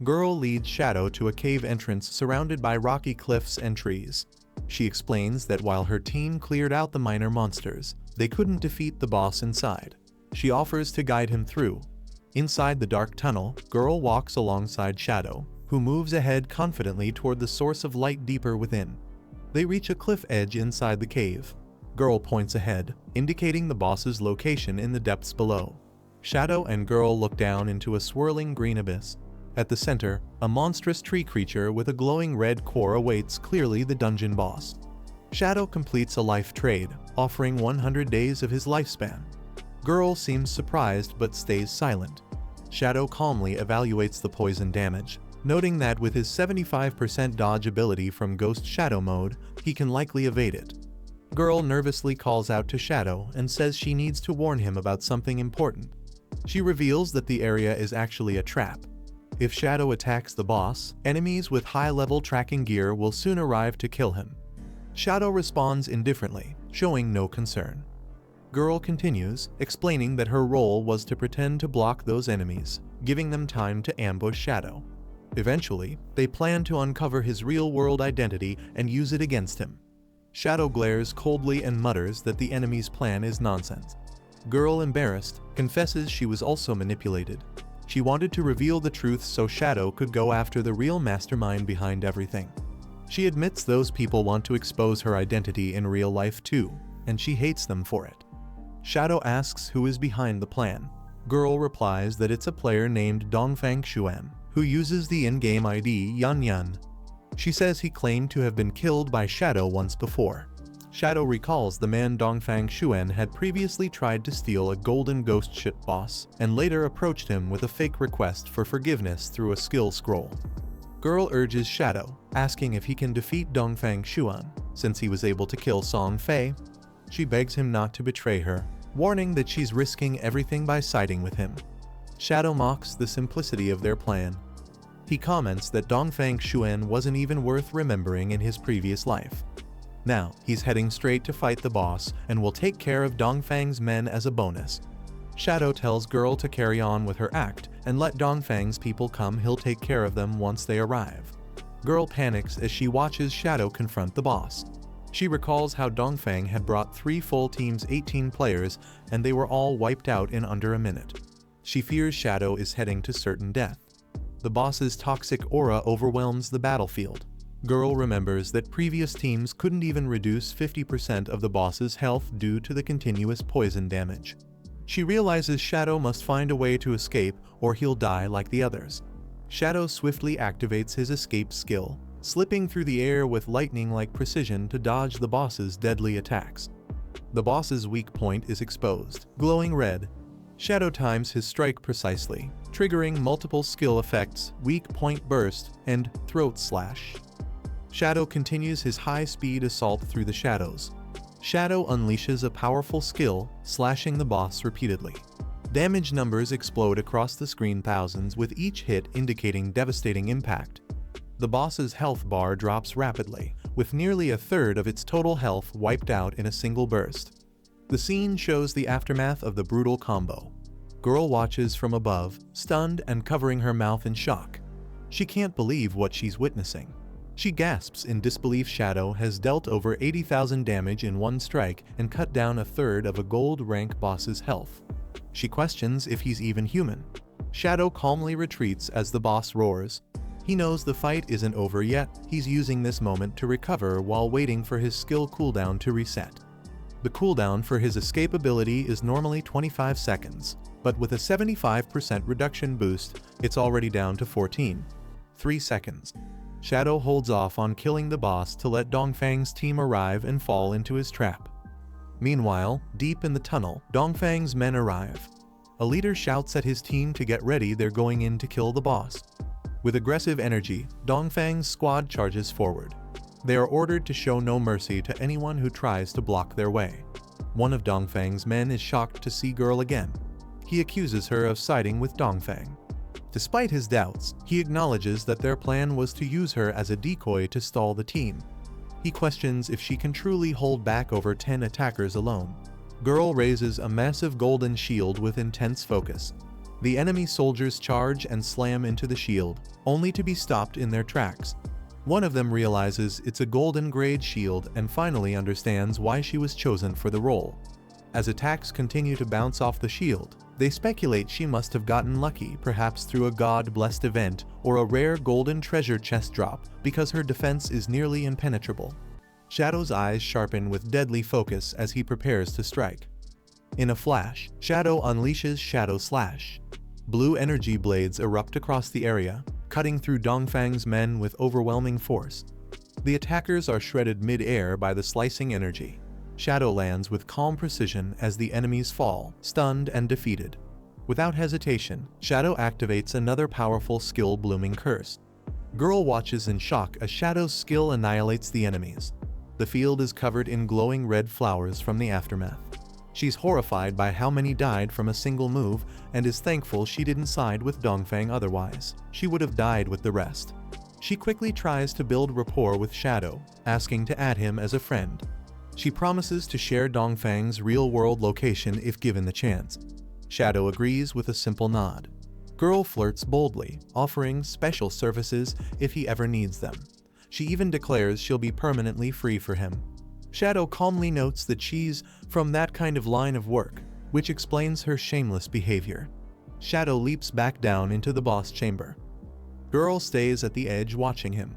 Girl leads Shadow to a cave entrance surrounded by rocky cliffs and trees. She explains that while her team cleared out the minor monsters, they couldn't defeat the boss inside. She offers to guide him through. Inside the dark tunnel, Girl walks alongside Shadow, who moves ahead confidently toward the source of light deeper within. They reach a cliff edge inside the cave. Girl points ahead, indicating the boss's location in the depths below. Shadow and Girl look down into a swirling green abyss. At the center, a monstrous tree creature with a glowing red core awaits, clearly the dungeon boss. Shadow completes a life trade, offering 100 days of his lifespan. Girl seems surprised but stays silent. Shadow calmly evaluates the poison damage, noting that with his 75% dodge ability from Ghost Shadow mode, he can likely evade it. Girl nervously calls out to Shadow and says she needs to warn him about something important. She reveals that the area is actually a trap. If Shadow attacks the boss, enemies with high-level tracking gear will soon arrive to kill him. Shadow responds indifferently, showing no concern. Girl continues, explaining that her role was to pretend to block those enemies, giving them time to ambush Shadow. Eventually, they plan to uncover his real-world identity and use it against him. Shadow glares coldly and mutters that the enemy's plan is nonsense. Girl, embarrassed, confesses she was also manipulated. She wanted to reveal the truth so Shadow could go after the real mastermind behind everything. She admits those people want to expose her identity in real life too, and she hates them for it. Shadow asks who is behind the plan. Girl replies that it's a player named Dongfang Xuan, who uses the in-game ID Yan Yan. She says he claimed to have been killed by Shadow once before. Shadow recalls the man Dongfang Xuan had previously tried to steal a golden ghost ship boss, and later approached him with a fake request for forgiveness through a skill scroll. Girl urges Shadow, asking if he can defeat Dongfang Xuan, since he was able to kill Song Fei. She begs him not to betray her, warning that she's risking everything by siding with him. Shadow mocks the simplicity of their plan. He comments that Dongfang Xuan wasn't even worth remembering in his previous life. Now, he's heading straight to fight the boss and will take care of Dongfang's men as a bonus. Shadow tells Girl to carry on with her act and let Dongfang's people come, he'll take care of them once they arrive. Girl panics as she watches Shadow confront the boss. She recalls how Dongfang had brought 3 full teams, 18 players, and they were all wiped out in under a minute. She fears Shadow is heading to certain death. The boss's toxic aura overwhelms the battlefield. Girl remembers that previous teams couldn't even reduce 50% of the boss's health due to the continuous poison damage. She realizes Shadow must find a way to escape or he'll die like the others. Shadow swiftly activates his escape skill, slipping through the air with lightning-like precision to dodge the boss's deadly attacks. The boss's weak point is exposed, glowing red. Shadow times his strike precisely, triggering multiple skill effects, weak point burst, and throat slash. Shadow continues his high-speed assault through the shadows. Shadow unleashes a powerful skill, slashing the boss repeatedly. Damage numbers explode across the screen, thousands with each hit indicating devastating impact. The boss's health bar drops rapidly, with nearly a third of its total health wiped out in a single burst. The scene shows the aftermath of the brutal combo. Girl watches from above, stunned and covering her mouth in shock. She can't believe what she's witnessing. She gasps in disbelief. Shadow has dealt over 80,000 damage in one strike and cut down a third of a gold rank boss's health. She questions if he's even human. Shadow calmly retreats as the boss roars. He knows the fight isn't over yet. He's using this moment to recover while waiting for his skill cooldown to reset. The cooldown for his escape ability is normally 25 seconds, but with a 75% reduction boost, it's already down to 3 seconds. Shadow holds off on killing the boss to let Dongfang's team arrive and fall into his trap. Meanwhile, deep in the tunnel, Dongfang's men arrive. A leader shouts at his team to get ready, they're going in to kill the boss. With aggressive energy, Dongfang's squad charges forward. They are ordered to show no mercy to anyone who tries to block their way. One of Dongfang's men is shocked to see Girl again. He accuses her of siding with Dongfang. Despite his doubts, he acknowledges that their plan was to use her as a decoy to stall the team. He questions if she can truly hold back over 10 attackers alone. Girl raises a massive golden shield with intense focus. The enemy soldiers charge and slam into the shield, only to be stopped in their tracks. One of them realizes it's a golden grade shield and finally understands why she was chosen for the role. As attacks continue to bounce off the shield, they speculate she must have gotten lucky, perhaps through a god-blessed event or a rare golden treasure chest drop, because her defense is nearly impenetrable. Shadow's eyes sharpen with deadly focus as he prepares to strike. In a flash, Shadow unleashes Shadow Slash. Blue energy blades erupt across the area, cutting through Dongfang's men with overwhelming force. The attackers are shredded mid-air by the slicing energy. Shadow lands with calm precision as the enemies fall, stunned and defeated. Without hesitation, Shadow activates another powerful skill, Blooming Curse. Girl watches in shock as Shadow's skill annihilates the enemies. The field is covered in glowing red flowers from the aftermath. She's horrified by how many died from a single move and is thankful she didn't side with Dongfang, otherwise she would have died with the rest. She quickly tries to build rapport with Shadow, asking to add him as a friend. She promises to share Dongfang's real-world location if given the chance. Shadow agrees with a simple nod. Girl flirts boldly, offering special services if he ever needs them. She even declares she'll be permanently free for him. Shadow calmly notes that she's from that kind of line of work, which explains her shameless behavior. Shadow leaps back down into the boss chamber. Girl stays at the edge watching him.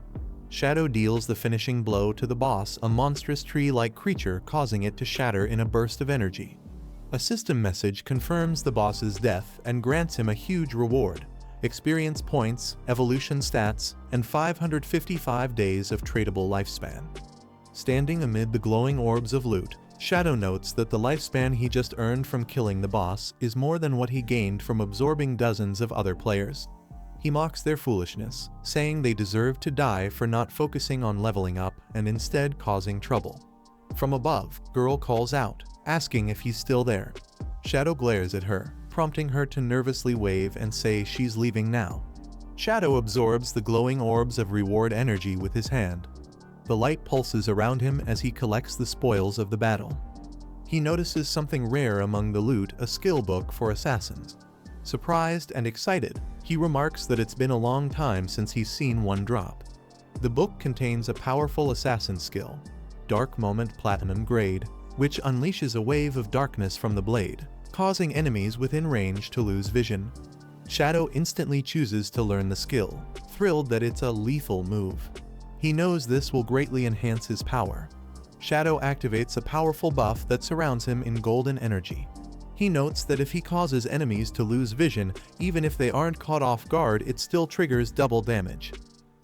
Shadow deals the finishing blow to the boss, a monstrous tree-like creature, causing it to shatter in a burst of energy. A system message confirms the boss's death and grants him a huge reward: experience points, evolution stats, and 555 days of tradable lifespan. Standing amid the glowing orbs of loot, Shadow notes that the lifespan he just earned from killing the boss is more than what he gained from absorbing dozens of other players. He mocks their foolishness, saying they deserve to die for not focusing on leveling up and instead causing trouble. From above, Girl calls out, asking if he's still there. Shadow glares at her, prompting her to nervously wave and say she's leaving now. Shadow absorbs the glowing orbs of reward energy with his hand. The light pulses around him as he collects the spoils of the battle. He notices something rare among the loot, a skill book for assassins. Surprised and excited, he remarks that it's been a long time since he's seen one drop. The book contains a powerful assassin skill, Dark Moment Platinum Grade, which unleashes a wave of darkness from the blade, causing enemies within range to lose vision. Shadow instantly chooses to learn the skill, thrilled that it's a lethal move. He knows this will greatly enhance his power. Shadow activates a powerful buff that surrounds him in golden energy. He notes that if he causes enemies to lose vision, even if they aren't caught off guard, it still triggers double damage.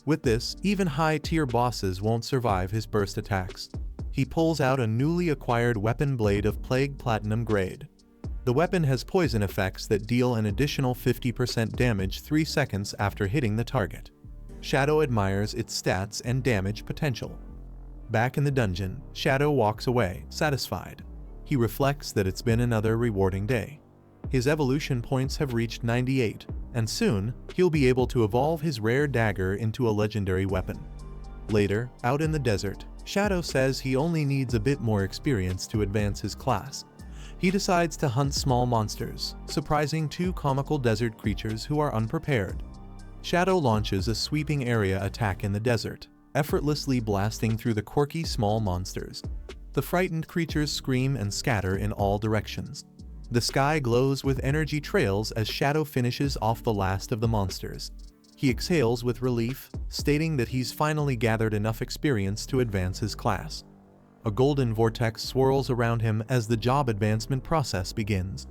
With this, even high-tier bosses won't survive his burst attacks. He pulls out a newly acquired weapon, Blade of Plague Platinum Grade. The weapon has poison effects that deal an additional 50% damage 3 seconds after hitting the target. Shadow admires its stats and damage potential. Back in the dungeon, Shadow walks away, satisfied. He reflects that it's been another rewarding day. His evolution points have reached 98, and soon, he'll be able to evolve his rare dagger into a legendary weapon. Later, out in the desert, Shadow says he only needs a bit more experience to advance his class. He decides to hunt small monsters, surprising 2 comical desert creatures who are unprepared. Shadow launches a sweeping area attack in the desert, effortlessly blasting through the quirky small monsters. The frightened creatures scream and scatter in all directions. The sky glows with energy trails as Shadow finishes off the last of the monsters. He exhales with relief, stating that he's finally gathered enough experience to advance his class. A golden vortex swirls around him as the job advancement process begins.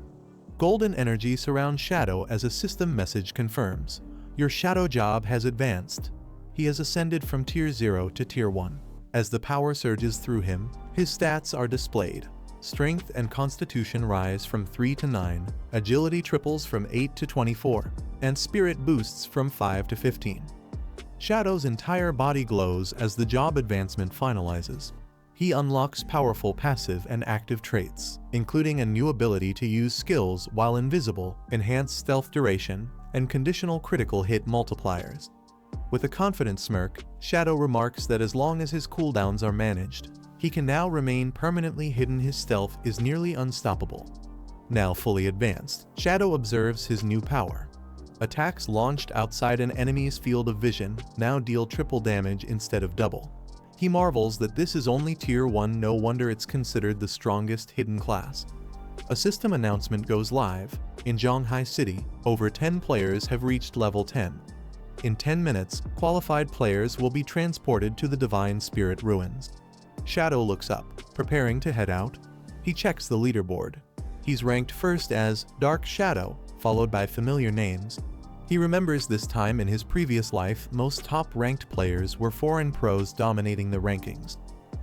Golden energy surrounds Shadow as a system message confirms. Your Shadow job has advanced. He has ascended from Tier 0 to Tier 1. As the power surges through him, his stats are displayed. Strength and Constitution rise from 3 to 9, Agility triples from 8 to 24, and Spirit boosts from 5 to 15. Shadow's entire body glows as the job advancement finalizes. He unlocks powerful passive and active traits, including a new ability to use skills while invisible, enhanced stealth duration, and conditional critical hit multipliers. With a confident smirk, Shadow remarks that as long as his cooldowns are managed, he can now remain permanently hidden. His stealth is nearly unstoppable. Now fully advanced, Shadow observes his new power. Attacks launched outside an enemy's field of vision now deal triple damage instead of double. He marvels that this is only tier 1, no wonder it's considered the strongest hidden class. A system announcement goes live. In Zhonghai City, over 10 players have reached level 10. In 10 minutes, qualified players will be transported to the Divine Spirit Ruins. Shadow looks up, preparing to head out. He checks the leaderboard. He's ranked first as Dark Shadow, followed by familiar names. He remembers this time in his previous life most top-ranked players were foreign pros dominating the rankings.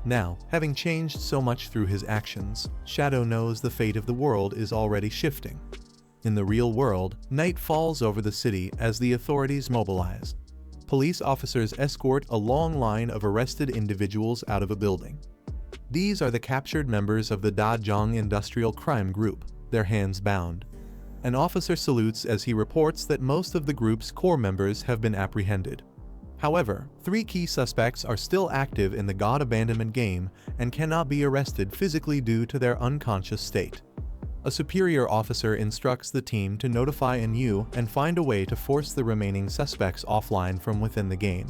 Now, having changed so much through his actions, Shadow knows the fate of the world is already shifting. In the real world, night falls over the city as the authorities mobilize. Police officers escort a long line of arrested individuals out of a building. These are the captured members of the Dazhong Industrial Crime Group, their hands bound. An officer salutes as he reports that most of the group's core members have been apprehended. However, 3 key suspects are still active in the God Abandonment game and cannot be arrested physically due to their unconscious state. A superior officer instructs the team to notify enro and find a way to force the remaining suspects offline from within the game.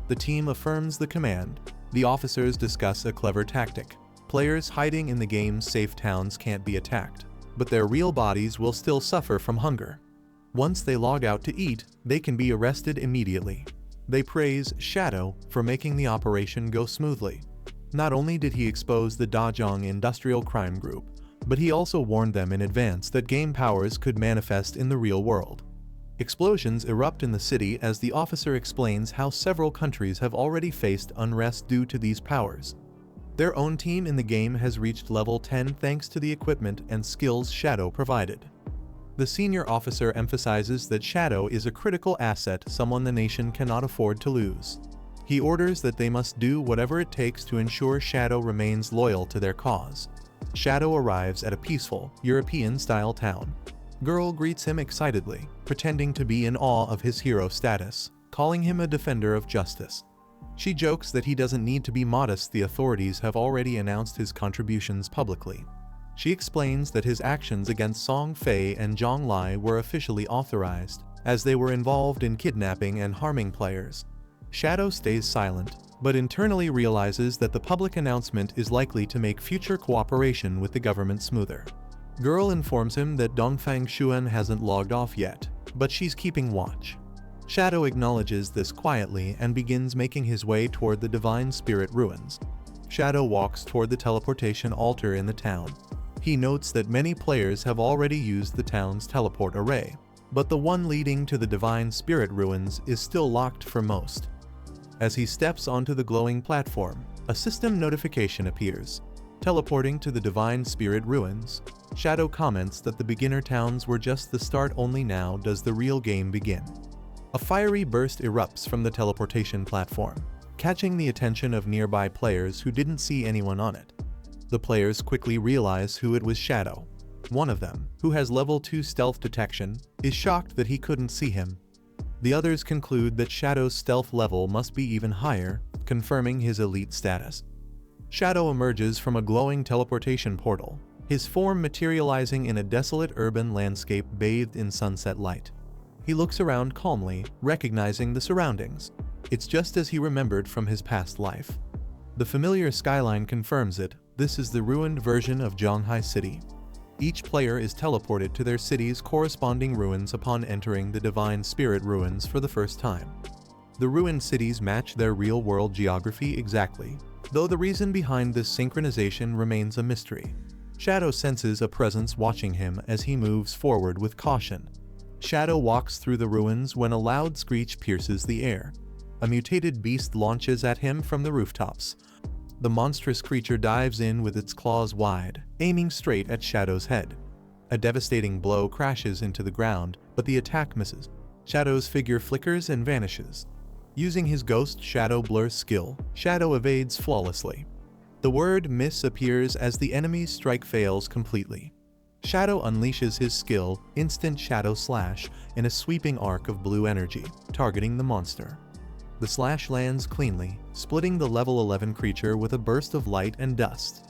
The team affirms the command. The officers discuss a clever tactic. Players hiding in the game's safe towns can't be attacked, but their real bodies will still suffer from hunger. Once they log out to eat, they can be arrested immediately. They praise Shadow for making the operation go smoothly. Not only did he expose the Dazhong Industrial Crime Group, but he also warned them in advance that game powers could manifest in the real world. Explosions erupt in the city as the officer explains how several countries have already faced unrest due to these powers. Their own team in the game has reached level 10 thanks to the equipment and skills Shadow provided. The senior officer emphasizes that Shadow is a critical asset, someone the nation cannot afford to lose. He orders that they must do whatever it takes to ensure Shadow remains loyal to their cause. Shadow arrives at a peaceful, European-style town. Girl greets him excitedly, pretending to be in awe of his hero status, calling him a defender of justice. She jokes that he doesn't need to be modest, the authorities have already announced his contributions publicly. She explains that his actions against Song Fei and Zhong Lai were officially authorized, as they were involved in kidnapping and harming players. Shadow stays silent, but internally realizes that the public announcement is likely to make future cooperation with the government smoother. Girl informs him that Dongfang Xuan hasn't logged off yet, but she's keeping watch. Shadow acknowledges this quietly and begins making his way toward the Divine Spirit Ruins. Shadow walks toward the teleportation altar in the town. He notes that many players have already used the town's teleport array, but the one leading to the Divine Spirit Ruins is still locked for most. As he steps onto the glowing platform, a system notification appears. Teleporting to the Divine Spirit Ruins, Shadow comments that the beginner towns were just the start, only now does the real game begin. A fiery burst erupts from the teleportation platform, catching the attention of nearby players who didn't see anyone on it. The players quickly realize who it was. Shadow. One of them, who has level 2 stealth detection, is shocked that he couldn't see him. The others conclude that Shadow's stealth level must be even higher, confirming his elite status. Shadow emerges from a glowing teleportation portal, his form materializing in a desolate urban landscape bathed in sunset light. He looks around calmly, recognizing the surroundings. It's just as he remembered from his past life. The familiar skyline confirms it. This is the ruined version of Zhonghai City. Each player is teleported to their city's corresponding ruins upon entering the Divine Spirit Ruins for the first time. The ruined cities match their real-world geography exactly, though the reason behind this synchronization remains a mystery. Shadow senses a presence watching him as he moves forward with caution. Shadow walks through the ruins when a loud screech pierces the air. A mutated beast launches at him from the rooftops. The monstrous creature dives in with its claws wide, aiming straight at Shadow's head. A devastating blow crashes into the ground, but the attack misses. Shadow's figure flickers and vanishes. Using his Ghost Shadow Blur skill, Shadow evades flawlessly. The word miss appears as the enemy's strike fails completely. Shadow unleashes his skill, Instant Shadow Slash, in a sweeping arc of blue energy, targeting the monster. The slash lands cleanly, splitting the level 11 creature with a burst of light and dust.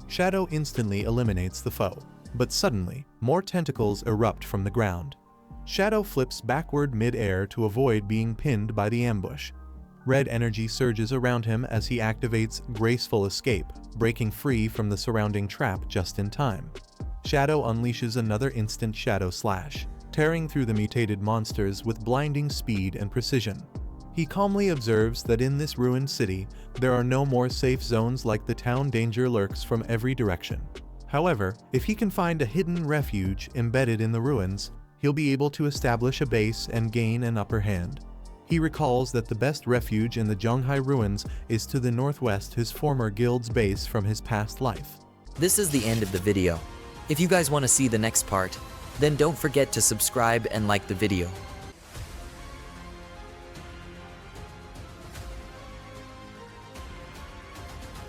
Shadow instantly eliminates the foe. But suddenly, more tentacles erupt from the ground. Shadow flips backward mid-air to avoid being pinned by the ambush. Red energy surges around him as he activates Graceful Escape, breaking free from the surrounding trap just in time. Shadow unleashes another instant Shadow Slash, tearing through the mutated monsters with blinding speed and precision. He calmly observes that in this ruined city, there are no more safe zones like the town. Danger lurks from every direction. However, if he can find a hidden refuge embedded in the ruins, he'll be able to establish a base and gain an upper hand. He recalls that the best refuge in the Zhonghai ruins is to the northwest, his former guild's base from his past life. This is the end of the video. If you guys want to see the next part, then don't forget to subscribe and like the video.